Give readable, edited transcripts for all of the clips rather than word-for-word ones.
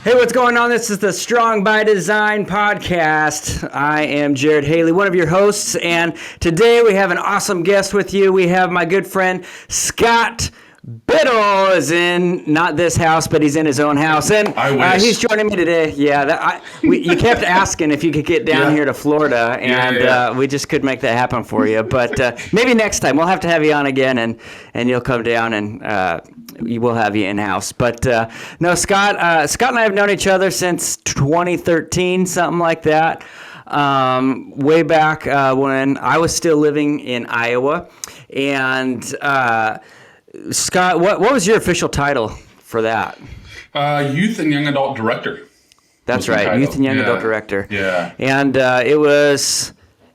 Hey, what's going on? This is the Strong by Design podcast. I am Jared Haley, one of your hosts, and today we have an awesome guest with you. We have my good friend Scott Biddle is in, not this house, but he's in his own house, and he's joining me today. Yeah, you kept asking if you could get down here to Florida, and we just couldn't make that happen for you. But maybe next time we'll have to have you on again, and you'll come down, and we'll have you in house. But no, Scott and I have known each other since 2013, something like that. Way back when I was still living in Iowa, and Scott, what was your official title for that? Youth and Young Adult Director. That's right, Youth and Young Adult Director. Yeah. And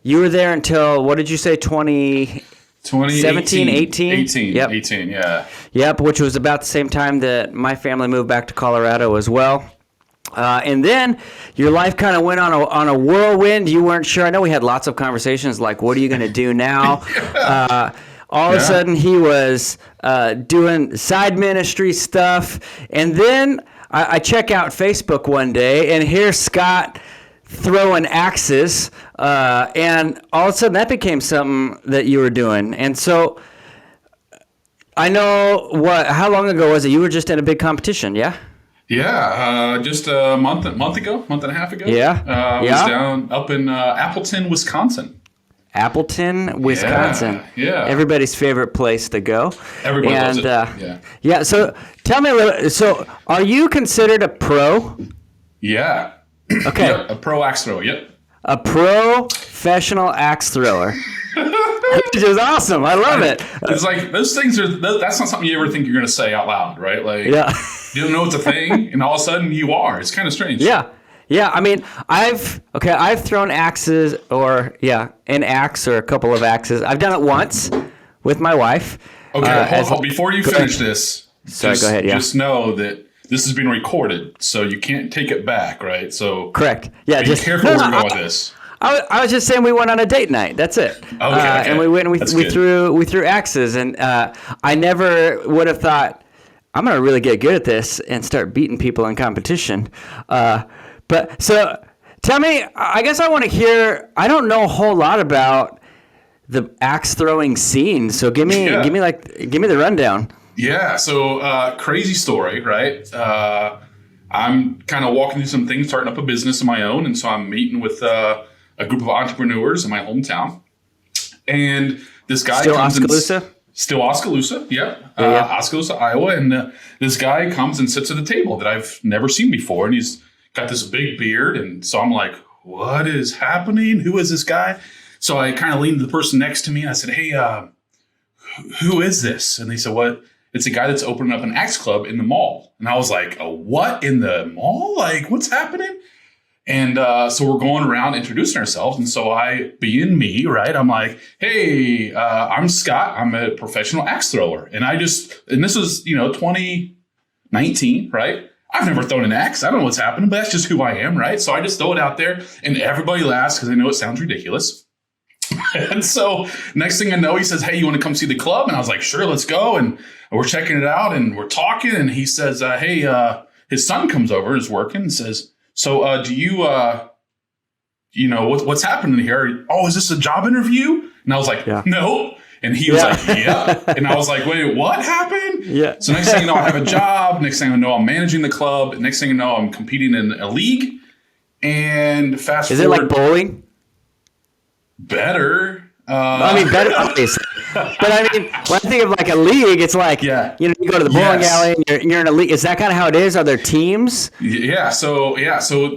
you were there until, what did you say, 2017, 18? 18, yep. 18, yeah. Yep, which was about the same time that my family moved back to Colorado as well. And then your life kind of went on a whirlwind. You weren't sure. I know we had lots of conversations like, what are you going to do now? All of a sudden, he was doing side ministry stuff. And then I check out Facebook one day, and here's Scott throwing axes. And all of a sudden, that became something that you were doing. And so I know, how long ago was it? You were just in a big competition, yeah? Yeah, just a month and a half ago. Yeah. I was down up in Appleton, Wisconsin. Appleton, Wisconsin. Yeah. Everybody's favorite place to go. Everybody loves it. Yeah. So tell me a little. So, are you considered a pro? Yeah. Okay. Yeah, a pro axe thrower. Yep. A professional axe thrower. Which is awesome. I love it. It's like those things that's not something you ever think you're going to say out loud, right? Like, you don't know it's a thing, and all of a sudden you are. It's kind of strange. Yeah. Yeah, I mean, I've thrown axes, or an axe or a couple of axes. I've done it once with my wife. Okay, hold, before you finish this, go ahead. Yeah, just know that this has been recorded, so you can't take it back, right? So correct. Yeah, be careful where you're going with this. I was just saying we went on a date night. That's it. Okay. And we went and we threw axes, and I never would have thought I'm going to really get good at this and start beating people in competition. But so tell me, I guess I want to hear, I don't know a whole lot about the axe throwing scene. So give me the rundown. Yeah. So crazy story, right? I'm kind of walking through some things, starting up a business of my own. And so I'm meeting with a group of entrepreneurs in my hometown. And this guy comes Still Oskaloosa, Oskaloosa, Iowa. And this guy comes and sits at a table that I've never seen before. And he's got this big beard, and so I'm like, what is happening? Who is this guy? So I kind of leaned to the person next to me, and I said, hey, who is this? And they said, what? It's a guy that's opening up an axe club in the mall. And I was like, a what in the mall? Like, what's happening? And so we're going around introducing ourselves. And so I, being me, right, I'm like, hey, I'm Scott. I'm a professional axe thrower. And this is, 2019, right? I've never thrown an axe. I don't know what's happening, but that's just who I am, right? So I just throw it out there, and everybody laughs because they know it sounds ridiculous. And so next thing I know, he says, hey, you want to come see the club? And I was like, sure, let's go. And we're checking it out, and we're talking, and he says, hey, his son comes over, is working, and says, so do you, what's happening here? Oh, is this a job interview? And I was like, no. And he was like, yeah. And I was like, wait, what happened? Yeah. So next thing you know, I have a job. Next thing I know, I'm managing the club. Next thing you know, I'm competing in a league. And fast forward. Is it like bowling? Better. Better, obviously. But I mean, when I think of like a league, it's like, you go to the bowling alley and you're in a league. Is that kind of how it is? Are there teams? Yeah. So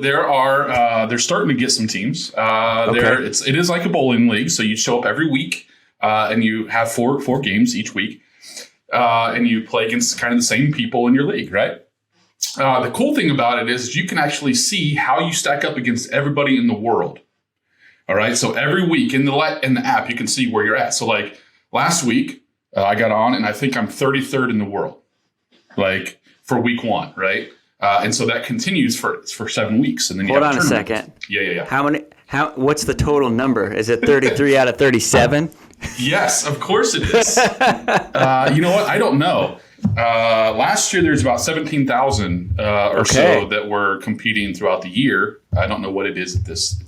there are, they're starting to get some teams. It is like a bowling league. So you show up every week. And you have four games each week, and you play against kind of the same people in your league, right? The cool thing about it is you can actually see how you stack up against everybody in the world. All right, so every week in the app you can see where you're at. So like last week, I got on and I think I'm 33rd in the world, like for week 1, right? And so that continues for 7 weeks, and then you hold on a second. Yeah. What's the total number? Is it 33 out of 37? Yes, of course it is. You know what? I don't know. Last year, there's about 17,000 or so that were competing throughout the year. I don't know what it is at this.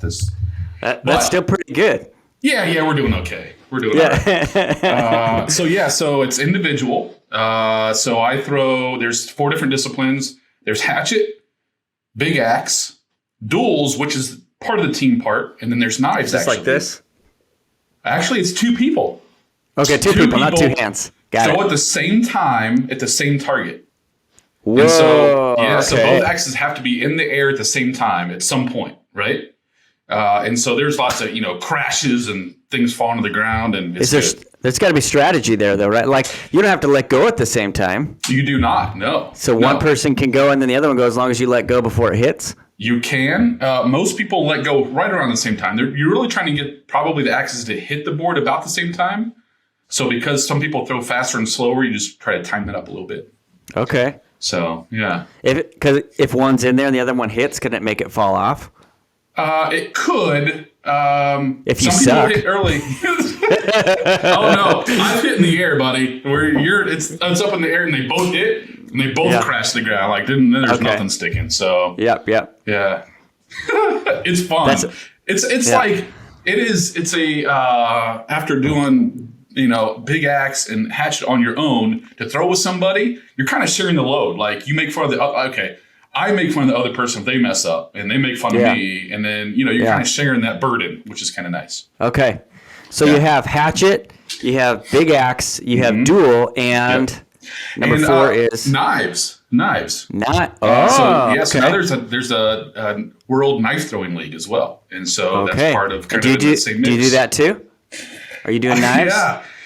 That's still pretty good. Yeah, we're doing okay. We're doing all right. So it's individual. So I throw, there's 4 different disciplines. There's hatchet, big axe, duels, which is part of the team part, and then there's knives. Just like this? Actually, it's 2 people. Okay, two people, not 2 hands. Got it. At the same time, at the same target. Whoa, and so both axes have to be in the air at the same time at some point, right? And so there's lots of, crashes and things falling to the ground. And there's got to be strategy there, though, right? Like, you don't have to let go at the same time. You do not, no. So one person can go and then the other one goes as long as you let go before it hits? You can. Most people let go right around the same time. You're really trying to get probably the axes to hit the board about the same time. So because some people throw faster and slower, you just try to time that up a little bit. Okay. So, yeah. Because if one's in there and the other one hits, can it make it fall off? It could. If you some suck. people hit early. Oh, no. I've hit in the air, buddy, where it's up in the air and they both hit and they both crash to the ground. Like, then there's nothing sticking. So, Yep. Yeah. It's fun. It's like, it's after doing, big axe and hatchet on your own to throw with somebody, you're kind of sharing the load. Like, you make fun of I make fun of the other person if they mess up, and they make fun of me, and then, you're kind of sharing that burden, which is kind of nice. Okay. So you have hatchet, you have big axe, you have duel, and number 4 is knives. So now there's a world knife throwing league as well, and so that's part of kind of the same mix. Do you do that too? Are you doing knives?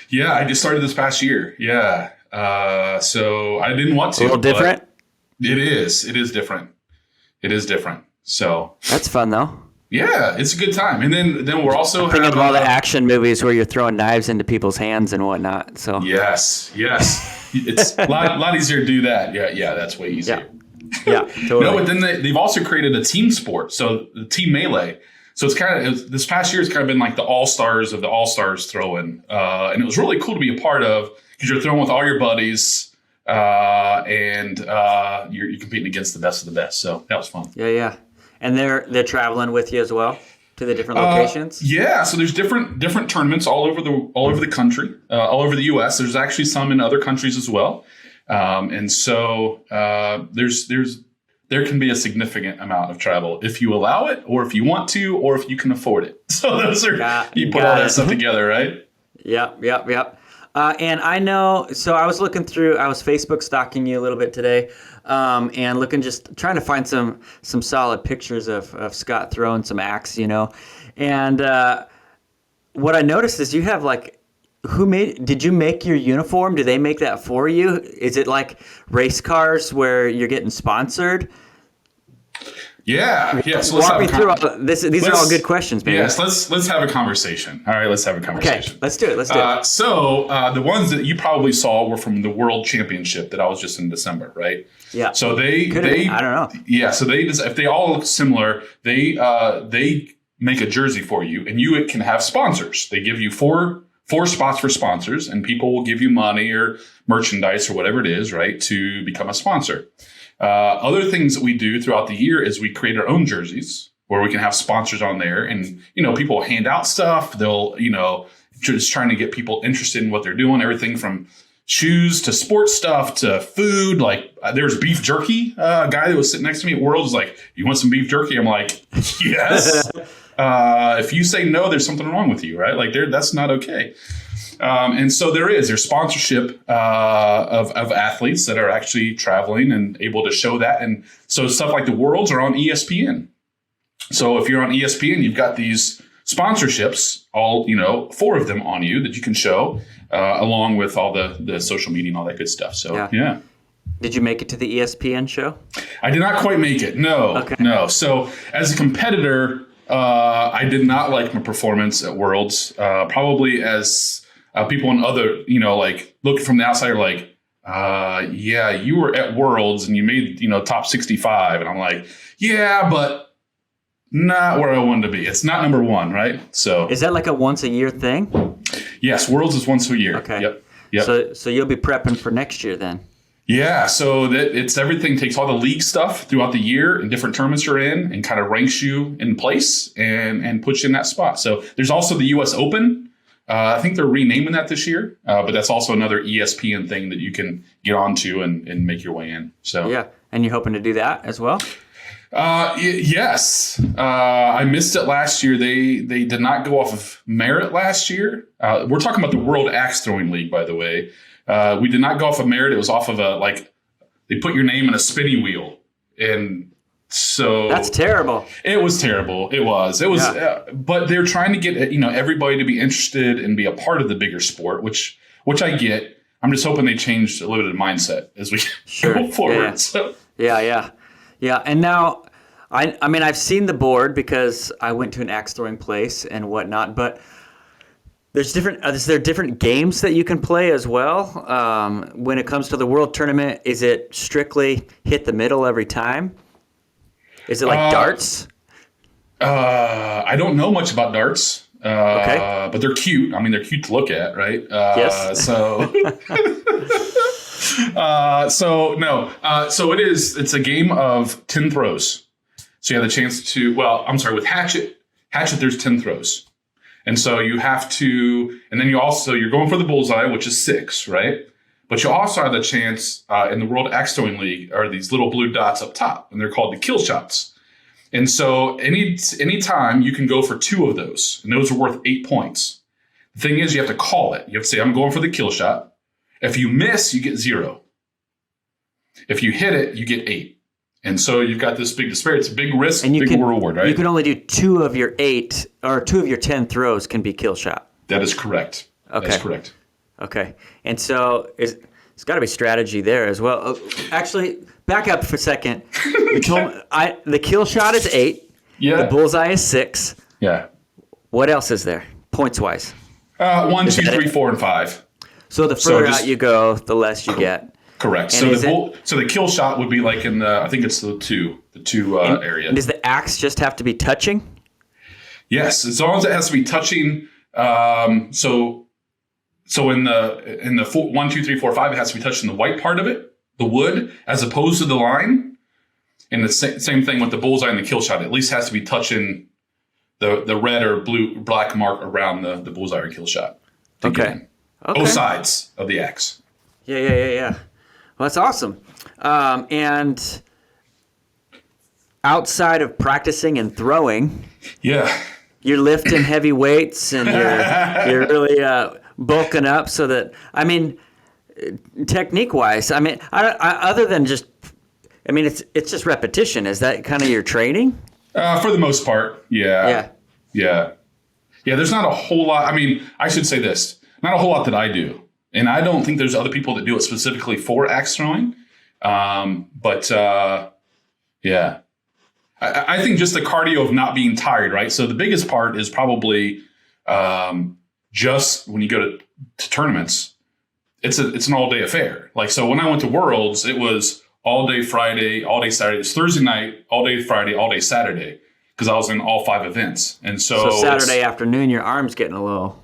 Yeah. I just started this past year. Yeah. So I didn't want to. A little different. It is different. It is different. So that's fun though. Yeah, it's a good time. And then we're also thinking of all the action movies where you're throwing knives into people's hands and whatnot. So yes, it's a lot easier to do that. Yeah, that's way easier. Yeah, totally. No, but then they've also created a team sport, so the team melee. So it's kind of this past year. It's kind of been like the all-stars of the all-stars throwing, and it was really cool to be a part of because you're throwing with all your buddies, and you're competing against the best of the best. So that was fun. Yeah. And they're traveling with you as well to the different locations. Yeah, so there's different tournaments all over the country, all over the U.S. There's actually some in other countries as well, and so there can be a signitigant amount of travel if you allow it, or if you want to, or if you can afford it. So those are you put all that stuff together, right? Yep. And I know. So I was Facebook stalking you a little bit today. And just trying to find some solid pictures of Scott throwing some axe, and what I noticed is you have did you make your uniform? Do they make that for you? Is it like race cars where you're getting sponsored? Yeah. So walk me through all this. These are all good questions, man. Yes, let's have a conversation. All right, let's have a conversation. Okay, let's do it. So the ones that you probably saw were from the World Championship that I was just in December, right? Yeah. So they I don't know. Yeah. So if they all look similar, they make a jersey for you, and you can have sponsors. They give you four spots for sponsors, and people will give you money or merchandise or whatever it is, right, to become a sponsor. Other things that we do throughout the year is we create our own jerseys where we can have sponsors on there, and people hand out stuff. They'll just trying to get people interested in what they're doing. Everything from shoes to sports stuff to food. Like there was beef jerky. A guy that was sitting next to me at World was like, "You want some beef jerky?" I'm like, "Yes." If you say no, there's something wrong with you, right? Like that's not okay. And so there's sponsorship of athletes that are actually traveling and able to show that. And so stuff like the Worlds are on ESPN. So if you're on ESPN, you've got these sponsorships, all 4 of them on you that you can show, along with all the social media and all that good stuff. So yeah. Did you make it to the ESPN show? I did not quite make it. No. Okay. No. So as a competitor, I did not like my performance at Worlds. Probably as people in other, looking from the outside are like, you were at Worlds and you made, top 65. And I'm like, yeah, but not where I wanted to be. It's not number 1, right? So is that like a once a year thing? Yes, Worlds is once a year. Okay. Yep. So you'll be prepping for next year then. Yeah, so that it's everything, takes all the league stuff throughout the year and different tournaments you're in and kind of ranks you in place and puts you in that spot. So there's also the U.S. Open. I think they're renaming that this year, but that's also another ESPN thing that you can get onto and make your way in. So yeah, and you're hoping to do that as well? Yes. I missed it last year. They did not go off of merit last year. We're talking about the World Axe Throwing League, by the way. We did not go off of merit. It was off of they put your name in a spinning wheel. And so that's terrible. It was terrible. It was, yeah. But they're trying to get, everybody to be interested and be a part of the bigger sport, which I get. I'm just hoping they change a little bit of mindset as we go forward. Yeah. So. Yeah. And now, I mean, I've seen the board because I went to an axe throwing place and whatnot, but is there different games that you can play as well? When it comes to the world tournament, is it strictly hit the middle every time? Is it like darts? I don't know much about darts. Okay. But they're cute. I mean, they're cute to look at, right? Yes. So it's a game of 10 throws. So you have the chance to, with hatchet, there's 10 throws. And so you have to, and then you're going for the bullseye, which is 6, right? But you also have the chance in the World Axe Throwing League are these little blue dots up top, and they're called the kill shots. And so any time you can go for 2 of those, and those are worth 8 points. The thing is, you have to call it. You have to say, I'm going for the kill shot. If you miss, you get 0. If you hit it, you get 8. And so you've got this big disparity. It's a big risk, big reward, right? You can only do 2 of your 8 or 2 of your 10 throws can be kill shot. That is correct. Okay. That's correct. Okay. And so it's got to be strategy there as well. Actually, back up for a second. You told me, the kill shot is 8. Yeah. The bullseye is 6. Yeah. What else is there, points wise? 1, 2, 3, 4, and 5. So the further out you go, the less you get. Correct. So the kill shot would be like in the, I think it's the two area. And does the axe just have to be touching? Yes, as long as it has to be touching. So in the 1, 2, 3, 4, 5, it has to be touching the white part of it, the wood, as opposed to the line. And the same thing with the bullseye and the kill shot. It at least has to be touching the red or black mark around the bullseye or kill shot. Okay. Both sides of the axe. Yeah. Well, that's awesome. And outside of practicing and throwing, you're lifting heavy weights and you're really bulking up so that, I mean, technique-wise, I mean, other than just, I mean, it's just repetition. Is that kind of your training? For the most part, yeah. Yeah, there's not a whole lot. I mean, I should say this. Not a whole lot that I do. And I don't think there's other people that do it specifically for axe throwing. But I think just the cardio of not being tired, right? So the biggest part is probably just when you go to tournaments, it's an all-day affair. Like, so when I went to Worlds, it was all day Friday, all day Saturday. It's Thursday night, all day Friday, all day Saturday, because I was in all 5 events. And so Saturday afternoon, your arm's getting a little...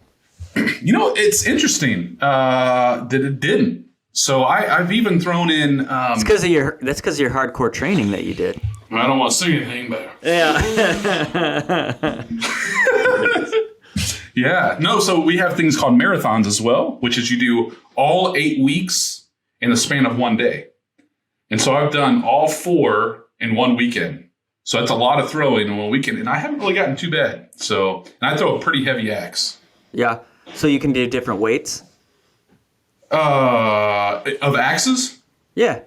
It's interesting that it didn't. So I've even thrown in. That's because of your hardcore training that you did. I don't want to say anything, but yeah. Yeah. No. So we have things called marathons as well, which is you do all 8 weeks in the span of 1 day. And so I've done all 4 in 1 weekend. So that's a lot of throwing in 1 weekend, and I haven't really gotten too bad. So, and I throw a pretty heavy axe. Yeah. So you can do different weights? Of axes? Yeah.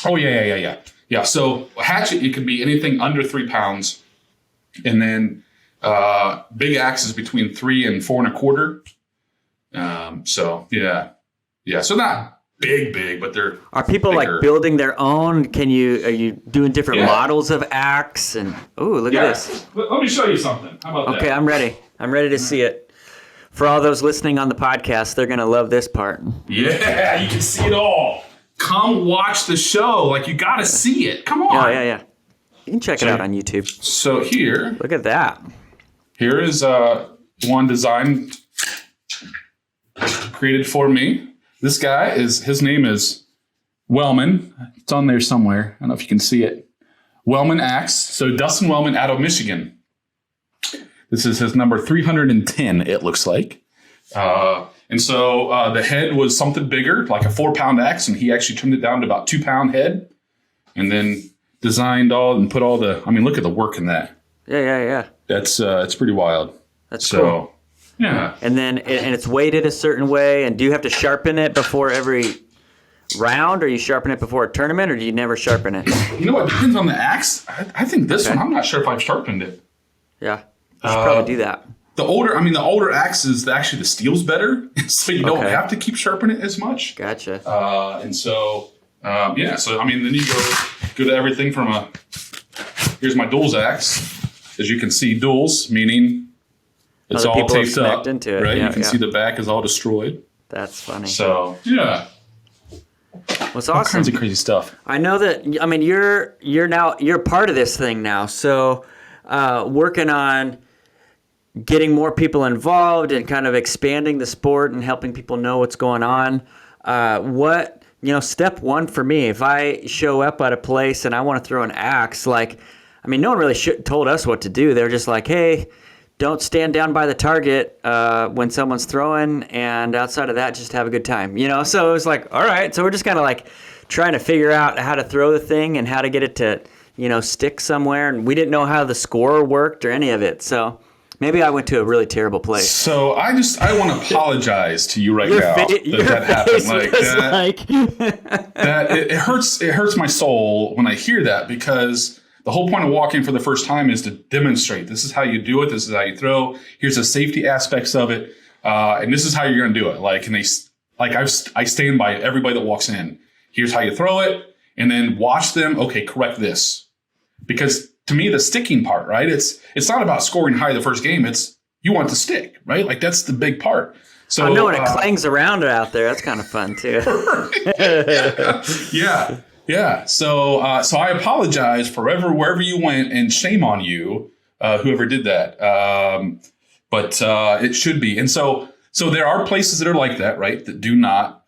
Oh, yeah. Yeah, so hatchet, it could be anything under 3 pounds. And then big axes between 3 and 4 1/4. So, yeah. Yeah, so not big, but they're Are people bigger. like building their own? Are you doing different models of axe? And look at this. Let me show you something. How about that? Okay, I'm ready. I'm ready to see it. For all those listening on the podcast, they're going to love this part. Yeah, you can see it all. Come watch the show. Like, you got to see it. Come on. Yeah. You can check it out on YouTube. So here. Look at that. Here is one designed created for me. This guy his name is Wellman. It's on there somewhere. I don't know if you can see it. Wellman Axe. So Dustin Wellman out of Michigan. This is his number 310, it looks like. And so the head was something bigger, like a 4-pound axe, and he actually trimmed it down to about 2-pound head, and then designed and put all the. I mean, look at the work in that. Yeah. That's it's pretty wild. That's cool. Yeah. And then and it's weighted a certain way. And do you have to sharpen it before every round, or you sharpen it before a tournament, or do you never sharpen it? You know what? Depends on the axe. I think this one. I'm not sure if I've sharpened it. Yeah, you should probably do that. The older axes, actually the steel's better, so you don't have to keep sharpening it as much. Gotcha. And so, So I mean, then you go to everything from here's my duals axe. As you can see, duals meaning it's all taped up, into it. right? Yeah, you can see the back is all destroyed. That's funny. So yeah. What's awesome? All kinds of crazy stuff. I know that. I mean, you're part of this thing now. So working on getting more people involved and kind of expanding the sport and helping people know what's going on. Step one for me, if I show up at a place and I want to throw an axe, no one really told us what to do. They're just like, hey, don't stand down by the target when someone's throwing, and outside of that, just have a good time. So it was like, all right. So we're just kind of like trying to figure out how to throw the thing and how to get it to, stick somewhere. And we didn't know how the score worked or any of it. So maybe I went to a really terrible place. So I want to apologize to you right now that happened. It hurts my soul when I hear that, because the whole point of walking for the first time is to demonstrate. This is how you do it. This is how you throw. Here's the safety aspects of it, and this is how you're going to do it. I stand by everybody that walks in. Here's how you throw it, and then watch them. Okay, correct this, because to me, the sticking part, right? It's not about scoring high the first game. It's you want to stick, right? Like that's the big part. So I know when it clangs around out there, that's kind of fun too. Yeah. So I apologize wherever you went, and shame on you, whoever did that. But it should be. And so there are places that are like that, right? That do not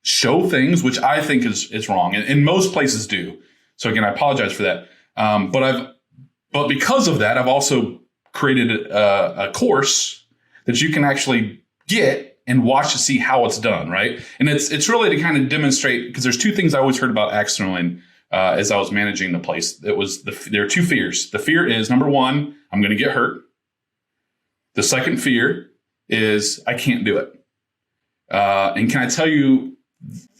show things, which I think is wrong, and most places do. So again, I apologize for that. But because of that, I've also created a course that you can actually get and watch to see how it's done, right? And it's really to kind of demonstrate, because there's two things I always heard about axe throwing as I was managing the place. There are two fears. The fear is, number one, I'm going to get hurt. The second fear is I can't do it. And can I tell you,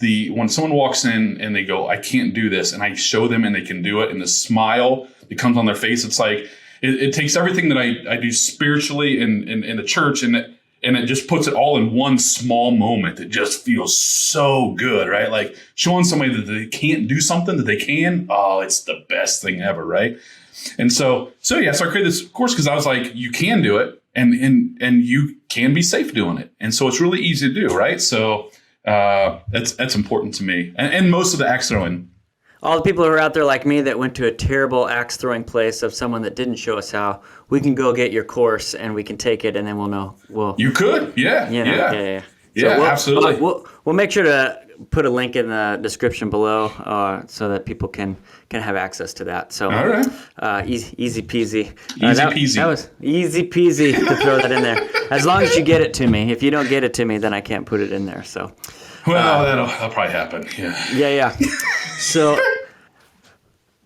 when someone walks in and they go, I can't do this, and I show them and they can do it, and the smile that comes on their face, it's like it takes everything that I do spiritually in the church, and it just puts it all in one small moment that just feels so good, right? Like showing somebody that they can't do something that they can. Oh, it's the best thing ever, right? And so I created this course because I was like, you can do it, and you can be safe doing it, and so it's really easy to do, right? So that's important to me, and most of the axe throwing. All the people who are out there like me that went to a terrible axe throwing place of someone that didn't show us how, we can go get your course and we can take it, and then we'll know. You could, yeah. So absolutely. We'll make sure to put a link in the description below so that people can have access to that. So all right, easy peasy. That was easy peasy to throw that in there. As long as you get it to me. If you don't get it to me, then I can't put it in there. So. Well, that'll probably happen. Yeah. So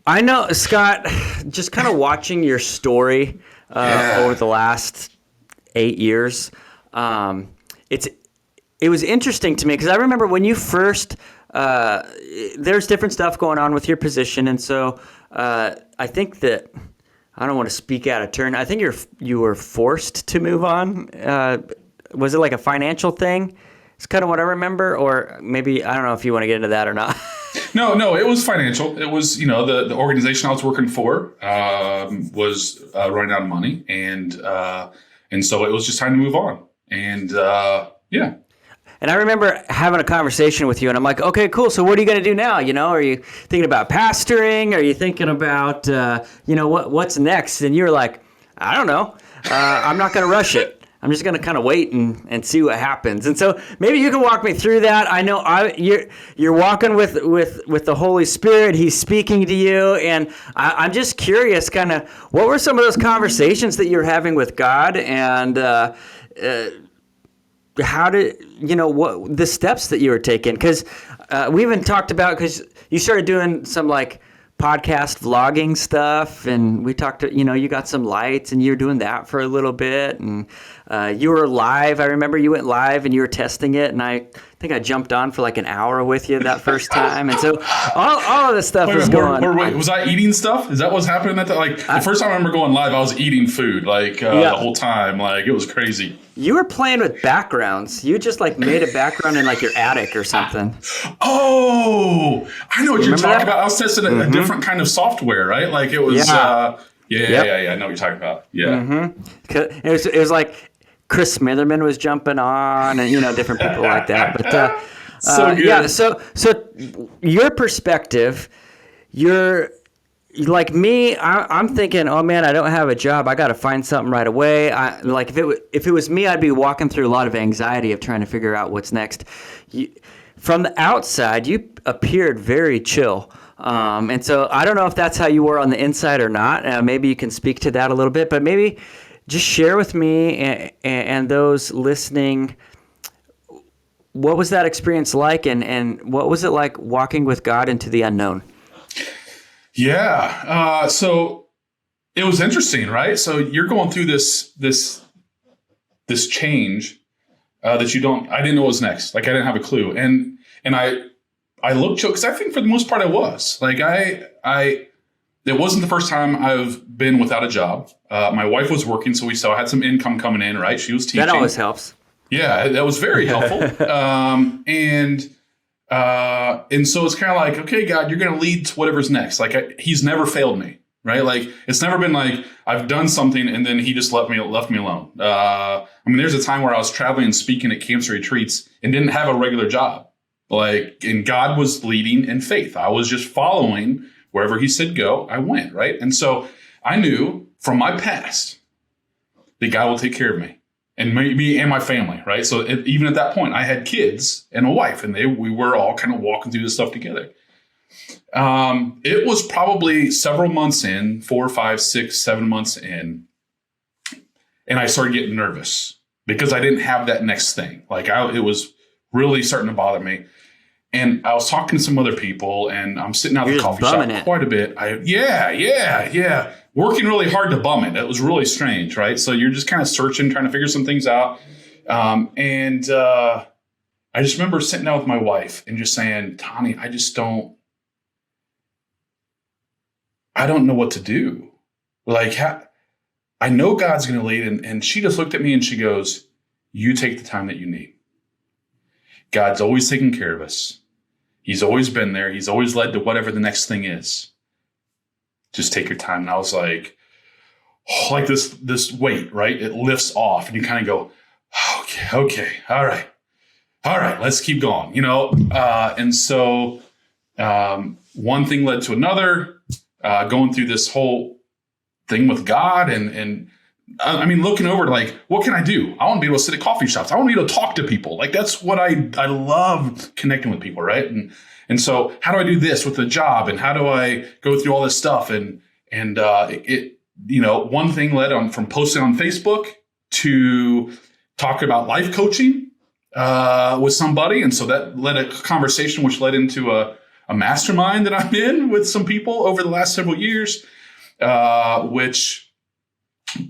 I know, Scott, just kind of watching your story over the last 8 years, it was interesting to me because I remember when you first, there's different stuff going on with your position. And so I think that, I don't want to speak out of turn, I think you were forced to move on. Was it like a financial thing? It's kind of what I remember, or maybe, I don't know if you want to get into that or not. No, it was financial. It was, the organization I was working for was running out of money, and so it was just time to move on. And yeah. And I remember having a conversation with you, and I'm like, okay, cool. So what are you going to do now? Are you thinking about pastoring? Are you thinking about, what's next? And you were like, I don't know. I'm not going to rush it. I'm just going to kind of wait and see what happens. And so maybe you can walk me through that. I know you're walking with the Holy Spirit. He's speaking to you. And I'm just curious, kind of, what were some of those conversations that you're having with God, and how did, what the steps that you were taking? Because we even talked about, because you started doing some like podcast vlogging stuff, and we talked to, you got some lights, and you were doing that for a little bit, and you were live. I remember you went live and you were testing it, and I think I jumped on for like an hour with you that first time. And so all of this stuff was going on. Wait, was I eating stuff? Is that what's happening at that? Like the first time I remember going live, I was eating food the whole time. Like it was crazy. You were playing with backgrounds. You just like made a background in like your attic or something. Oh, I know what you're talking about. I was testing a different kind of software, right? Like it was, I know what you're talking about. Yeah. It was like Chris Smitherman was jumping on, and different people like that. But so good. Yeah, so your perspective, you're like me. I'm thinking, oh man, I don't have a job. I got to find something right away. If it was me, I'd be walking through a lot of anxiety of trying to figure out what's next. From the outside, you appeared very chill. And so I don't know if that's how you were on the inside or not. Maybe you can speak to that a little bit, but maybe just share with me and those listening, what was that experience like, and what was it like walking with God into the unknown? Yeah. So it was interesting, right? So you're going through this change that I didn't know what was next. Like I didn't have a clue. And I looked chill, because I think for the most part I was. Like it wasn't the first time I've been without a job. My wife was working, so we still had some income coming in, right? She was teaching. That always helps. Yeah, that was very helpful. And so it's kind of like, okay, God, you're going to lead to whatever's next. Like he's never failed me, right? Like it's never been like I've done something and then he just left me alone. There's a time where I was traveling and speaking at cancer retreats and didn't have a regular job. And God was leading in faith. I was just following wherever he said go, I went, right? And so I knew from my past that God will take care of me and me and my family, right? So even at that point, I had kids and a wife, and we were all kind of walking through this stuff together. It was probably several months in, 4, 5, 6, 7 months in, and I started getting nervous because I didn't have that next thing. It was really starting to bother me. And I was talking to some other people, and I'm sitting out at the coffee shop quite a bit. Working really hard to bum it. It was really strange, right? So you're just kind of searching, trying to figure some things out. And I just remember sitting down with my wife and just saying, Tani, I don't know what to do. I know God's going to lead. And she just looked at me and she goes, you take the time that you need. God's always taken care of us. He's always been there. He's always led to whatever the next thing is. Just take your time. And I was like this weight, right? It lifts off and you kind of go, okay. All right. Let's keep going, And so one thing led to another, going through this whole thing with God and looking over to what can I do? I want to be able to sit at coffee shops. I want to be able to talk to people. That's what I love, connecting with people, right? And so how do I do this with the job? And how do I go through all this stuff? And one thing led on from posting on Facebook to talking about life coaching with somebody. And so that led a conversation, which led into a mastermind that I'm in with some people over the last several years, which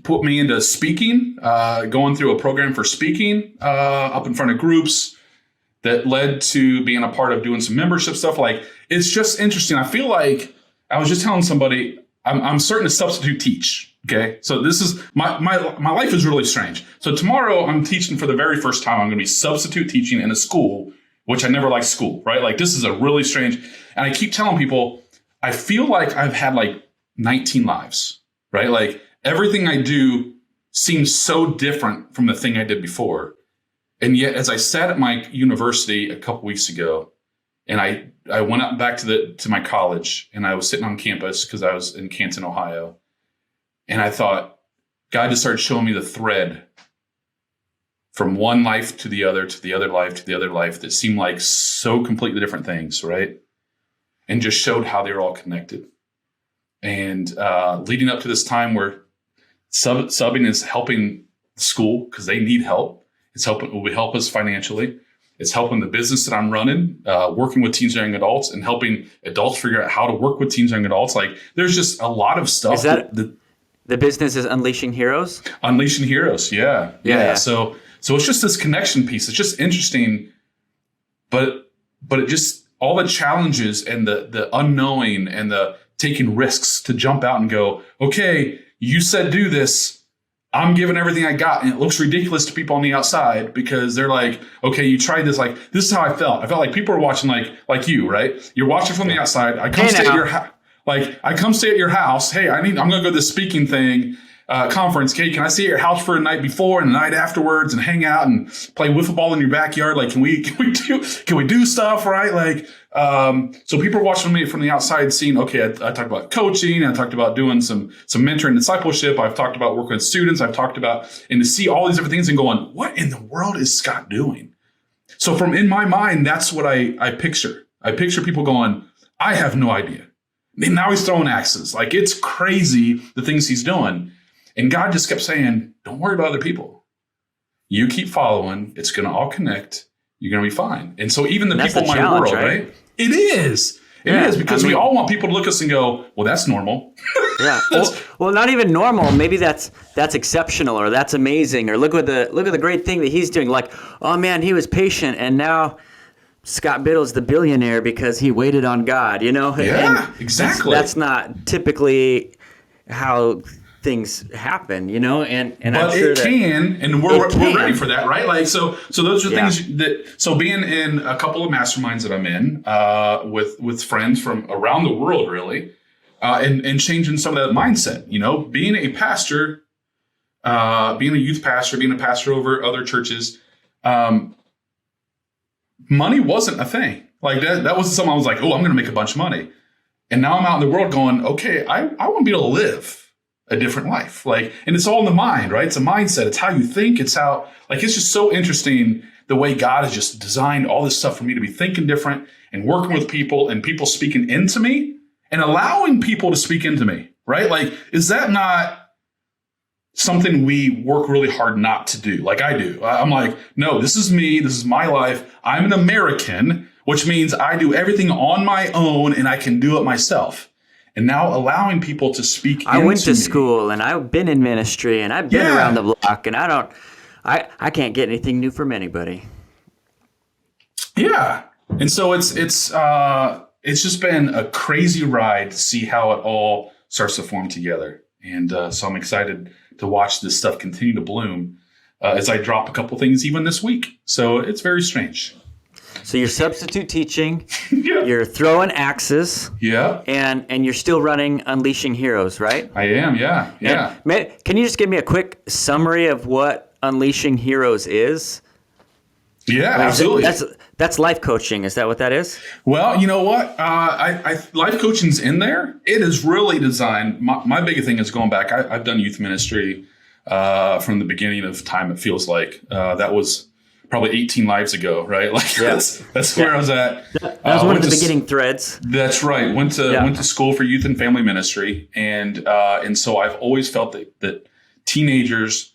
put me into speaking, going through a program for speaking up in front of groups that led to being a part of doing some membership stuff. It's just interesting. I feel like I was just telling somebody I'm starting to substitute teach. Okay. So this is my life is really strange. So tomorrow I'm teaching for the very first time. I'm going to be substitute teaching in a school, which I never liked school, right? This is a really strange, and I keep telling people, I feel like I've had 19 lives, right? Everything I do seems so different from the thing I did before. And yet, as I sat at my university a couple weeks ago, and I went up back to my college, and I was sitting on campus because I was in Canton, Ohio. And I thought, God just started showing me the thread from one life to the other life to the other life that seemed like so completely different things, right? And just showed how they were all connected. And leading up to this time where subbing is helping the school because they need help. It will help us financially. It's helping the business that I'm running, working with teens and young adults, and helping adults figure out how to work with teens and young adults. Like, there's just a lot of stuff. Is that the business is Unleashing Heroes? Unleashing Heroes, yeah. So it's just this connection piece. It's just interesting, but it just, all the challenges and the unknowing and the taking risks to jump out and go, okay, you said do this. I'm giving everything I got, and it looks ridiculous to people on the outside because they're like, okay, you tried this. Like, this is how I felt. I felt like people were watching like you, right? You're watching from the outside. I come stay at your house. I come stay at your house. Hey, I'm going to go to this speaking thing, conference. Okay, can I stay at your house for a night before and a night afterwards and hang out and play wiffle ball in your backyard? Like, can we do stuff, right? Like, so people are watching me from the outside, seeing, okay, I talked about coaching. I talked about doing some mentoring and discipleship. I've talked about working with students. I've talked about, and to see all these different things and going, what in the world is Scott doing? So from in my mind, that's what I picture. I picture people going, I have no idea. And now he's throwing axes. Like, it's crazy the things he's doing. And God just kept saying, don't worry about other people. You keep following. It's going to all connect. You're going to be fine. And so even the people in my world, right? It is. It is, because we all want people to look at us and go, well, that's normal. Yeah. Well, not even normal. Maybe that's exceptional, or that's amazing, or look at the great thing that he's doing. Like, oh man, he was patient, and now Scott Biddle's the billionaire because he waited on God. Yeah, and exactly. That's not typically how things happen, and but I'm sure it can, and we're ready for that, right? Like, so those are things that, so being in a couple of masterminds that I'm in, with friends from around the world, really, and changing some of that mindset, being a pastor, being a youth pastor, being a pastor over other churches, money wasn't a thing. Like that wasn't something I was like, oh, I'm going to make a bunch of money. And now I'm out in the world going, okay, I want to be able to live a different life. Like, and it's all in the mind, right? It's a mindset. It's how you think. It's how, like, it's just so interesting the way God has just designed all this stuff for me to be thinking different and working with people and people speaking into me and allowing people to speak into me, right? Like, is that not something we work really hard not to do? Like I do. I'm like, no, this is me. This is my life. I'm an American, which means I do everything on my own and I can do it myself. And now allowing people to speak into me. I went to school and I've been in ministry and I've been around the block, and I can't get anything new from anybody. Yeah. And so it's just been a crazy ride to see how it all starts to form together. And so I'm excited to watch this stuff continue to bloom as I drop a couple things even this week. So it's very strange. So you're substitute teaching, Yeah. You're throwing axes, and you're still running Unleashing Heroes, right? I am, yeah. Can you just give me a quick summary of what Unleashing Heroes is? Yeah, absolutely. That's life coaching. Is that what that is? Well, you know what? Life coaching's in there. It is really designed. My big thing is going back. I've done youth ministry from the beginning of time. It feels like that was probably 18 lives ago, right? Like that's where I was at. That was one of the beginning threads. That's right. Went to school for youth and family ministry, and so I've always felt that teenagers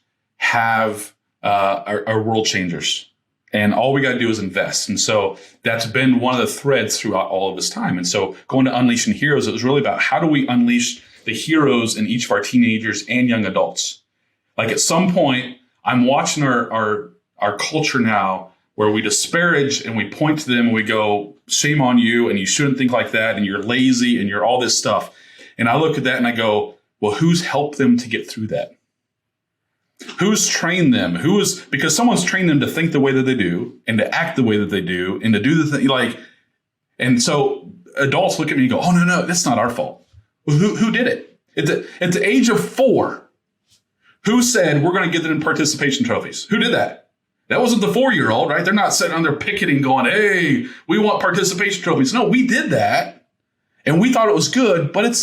are world changers. And all we got to do is invest. And so that's been one of the threads throughout all of this time. And so going to Unleashing Heroes, it was really about how do we unleash the heroes in each of our teenagers and young adults. Like at some point, I'm watching our culture now where we disparage and we point to them and we go, shame on you, and you shouldn't think like that, and you're lazy, and you're all this stuff. And I look at that and I go, well, who's helped them to get through that? Who's trained them? Because someone's trained them to think the way that they do and to act the way that they do and to do the thing and so adults look at me and go, oh, no, that's not our fault. Well, who did it? At the age of 4, who said we're going to get them participation trophies? Who did that? That wasn't the 4-year-old, right? They're not sitting on their picketing going, hey, we want participation trophies. No, we did that. And we thought it was good, but it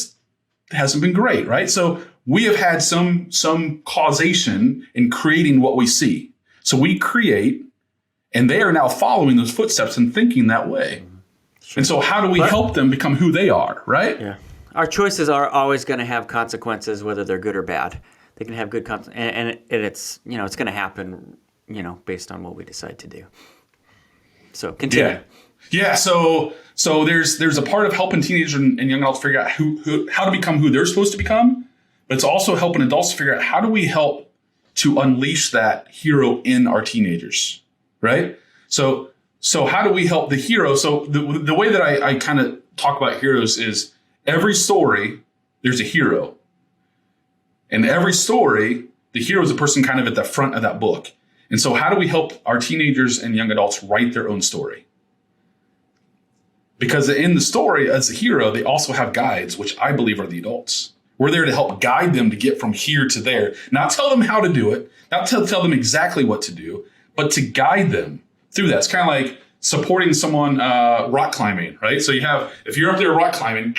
hasn't been great, right? So we have had some causation in creating what we see. So we create, and they are now following those footsteps and thinking that way. Sure. And so how do we help them become who they are, right? Yeah. Our choices are always going to have consequences, whether they're good or bad. They can have good consequences, and it's, it's going to happen, based on what we decide to do. So continue. Yeah. So there's a part of helping teenagers and young adults figure out how to become who they're supposed to become, but it's also helping adults figure out how do we help to unleash that hero in our teenagers, right? So how do we help the hero? So the way that I kind of talk about heroes is every story, there's a hero. And every story, the hero is a person kind of at the front of that book. And so how do we help our teenagers and young adults write their own story? Because in the story, as a hero, they also have guides, which I believe are the adults. We're there to help guide them to get from here to there. Not tell them how to do it, not tell them exactly what to do, but to guide them through that. It's kind of like supporting someone rock climbing, right? So if you're up there rock climbing,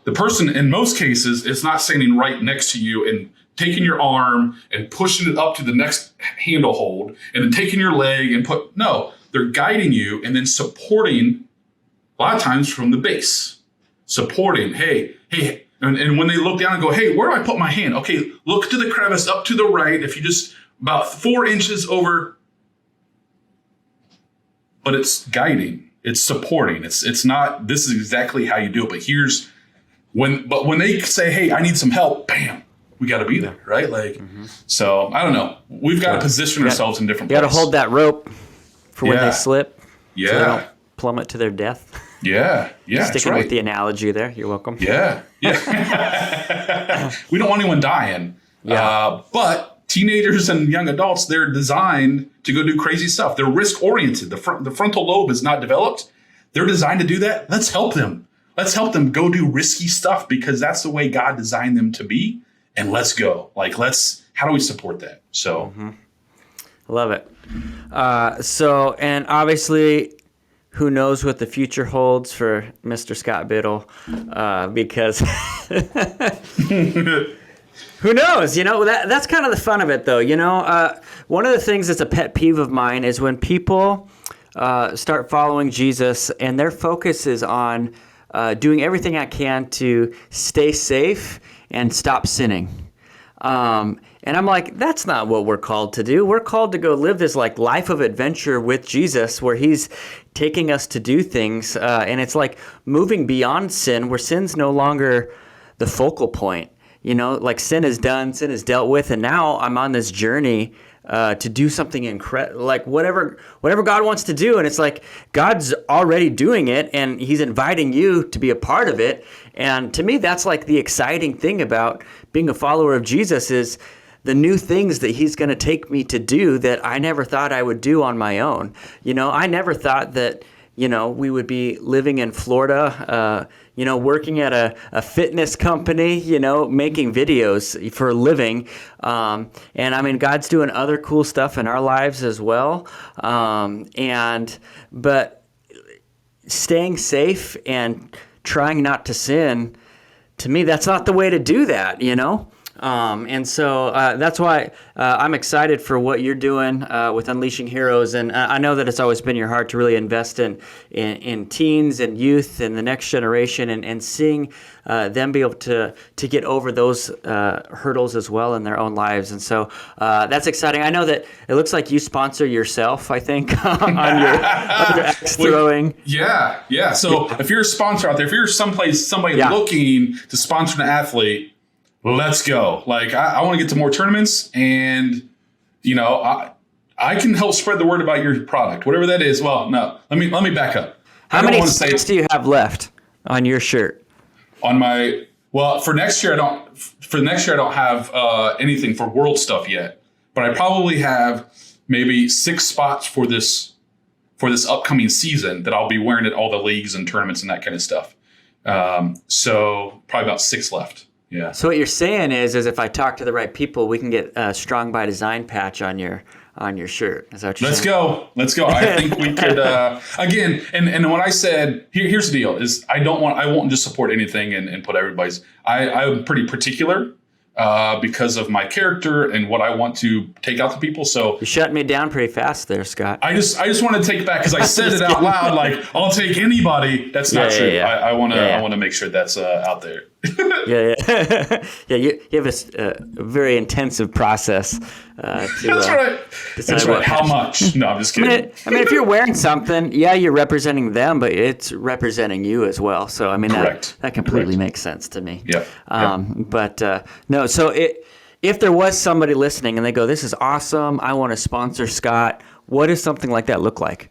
the person in most cases is not standing right next to you and taking your arm and pushing it up to the next handle hold and then taking your leg and no, they're guiding you and then supporting a lot of times from the base, supporting, hey, and when they look down and go, hey, where do I put my hand? Okay, look to the crevice up to the right. If you just about 4 inches over, but it's guiding, it's supporting. It's not, this is exactly how you do it, but when they say, hey, I need some help, bam, we got to be there, right? So I don't know. We've got to position ourselves in different places. You got to hold that rope for when they slip. Yeah. So they don't plummet to their death. Yeah. Sticking with the analogy there. You're welcome. Yeah. We don't want anyone dying. Yeah. But teenagers and young adults, they're designed to go do crazy stuff. They're risk oriented. The frontal lobe is not developed. They're designed to do that. Let's help them. Let's help them go do risky stuff because that's the way God designed them to be. And let's go. How do we support that? So. I love it. And obviously, who knows what the future holds for Mr. Scott Biddle, because who knows? That's kind of the fun of it, though. One of the things that's a pet peeve of mine is when people start following Jesus and their focus is on doing everything I can to stay safe and stop sinning. And I'm like, that's not what we're called to do. We're called to go live this life of adventure with Jesus where he's taking us to do things. And it's like moving beyond sin where sin's no longer the focal point. Sin is done, sin is dealt with. And now I'm on this journey to do something incredible, whatever God wants to do. And it's like God's already doing it and he's inviting you to be a part of it. And to me, that's the exciting thing about being a follower of Jesus is the new things that he's going to take me to do that I never thought I would do on my own. I never thought that, we would be living in Florida, working at a fitness company, making videos for a living. And I mean, God's doing other cool stuff in our lives as well. But staying safe and trying not to sin, to me, that's not the way to do that, And so that's why I'm excited for what you're doing with Unleashing Heroes. And I know that it's always been your heart to really invest in teens and youth and the next generation and seeing them be able to get over those hurdles as well in their own lives. And so that's exciting. I know that it looks like you sponsor yourself, I think, on your axe throwing. Yeah. So if you're a sponsor out there, if you're somebody looking to sponsor an athlete, let's go. I want to get to more tournaments and, I can help spread the word about your product, whatever that is. Well, no, let me back up. How many spots do you have left on your shirt? For next year, I don't have anything for world stuff yet, but I probably have maybe 6 spots for this upcoming season that I'll be wearing at all the leagues and tournaments and that kind of stuff. So probably about 6 left. Yeah. So what you're saying is if I talk to the right people, we can get a Strong by Design patch on your shirt. Is that what you're saying? Let's go. I think we could again. And when I said here's the deal is I won't just support anything and put everybody's. I'm pretty particular because of my character and what I want to take out to people. So You shut me down pretty fast there, Scott. I just want to take back because I said it out loud. Like, I'll take anybody. That's not true. Yeah. I want to make sure that's out there. Yeah. Yeah, you have a very intensive process. That's right. That's right. How much? No, I'm just kidding. I mean, if you're wearing something, yeah, you're representing them, but it's representing you as well. So, I mean, that completely makes sense to me. Yeah. But no, so if there was somebody listening and they go, this is awesome, I want to sponsor Scott, what does something like that look like?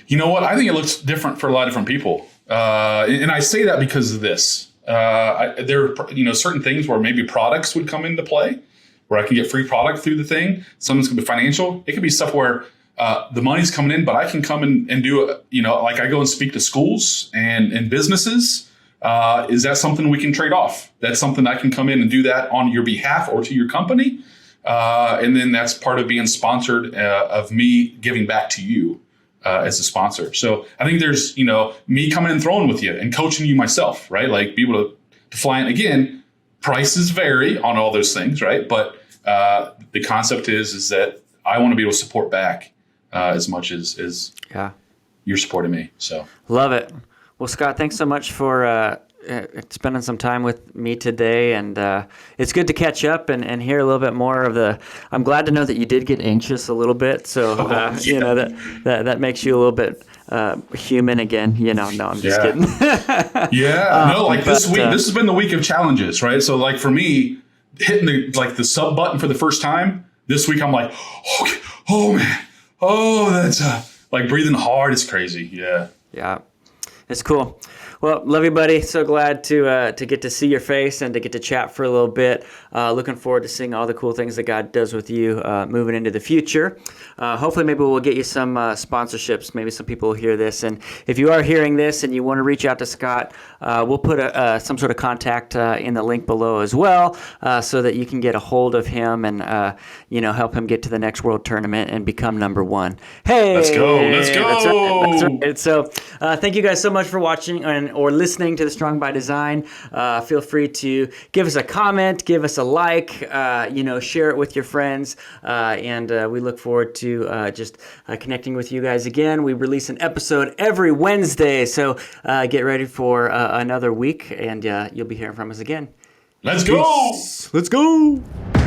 You know what? I think it looks different for a lot of different people. And I say that because of this. There are certain things where maybe products would come into play, where I can get free product through the thing. Something's going to be financial. It could be stuff where the money's coming in, but I can come in and do it. Like I go and speak to schools and businesses. Is that something we can trade off? That's something I can come in and do that on your behalf or to your company. And then that's part of being sponsored, of me giving back to you as a sponsor. So I think there's, me coming and throwing with you and coaching you myself, right? Like be able to fly in. Again, prices vary on all those things, right? But the concept is that I want to be able to support back as much as you're supporting me. So love it. Well, Scott, thanks so much for spending some time with me today, and it's good to catch up and hear a little bit more of the. I'm glad to know that you did get anxious a little bit, so that makes you a little bit human again. No, I'm just kidding. This week, this has been the week of challenges, right? So, like for me, hitting the sub button for the first time this week, I'm like, okay, oh man, that's like breathing hard. It's crazy. Yeah, it's cool. Well, love you, buddy. So glad to get to see your face and to get to chat for a little bit. Looking forward to seeing all the cool things that God does with you moving into the future. Hopefully, maybe we'll get you some sponsorships. Maybe some people will hear this. And if you are hearing this and you want to reach out to Scott, we'll put some sort of contact in the link below as well, so that you can get a hold of him and help him get to the next World Tournament and become number one. Hey, let's go! That's right. So, thank you guys so much for watching or listening to the Strong by Design. Feel free to give us a comment, give us a like, share it with your friends, and we look forward to just connecting with you guys again. We release an episode every Wednesday, so get ready for another week, and you'll be hearing from us again. Let's go! Let's go!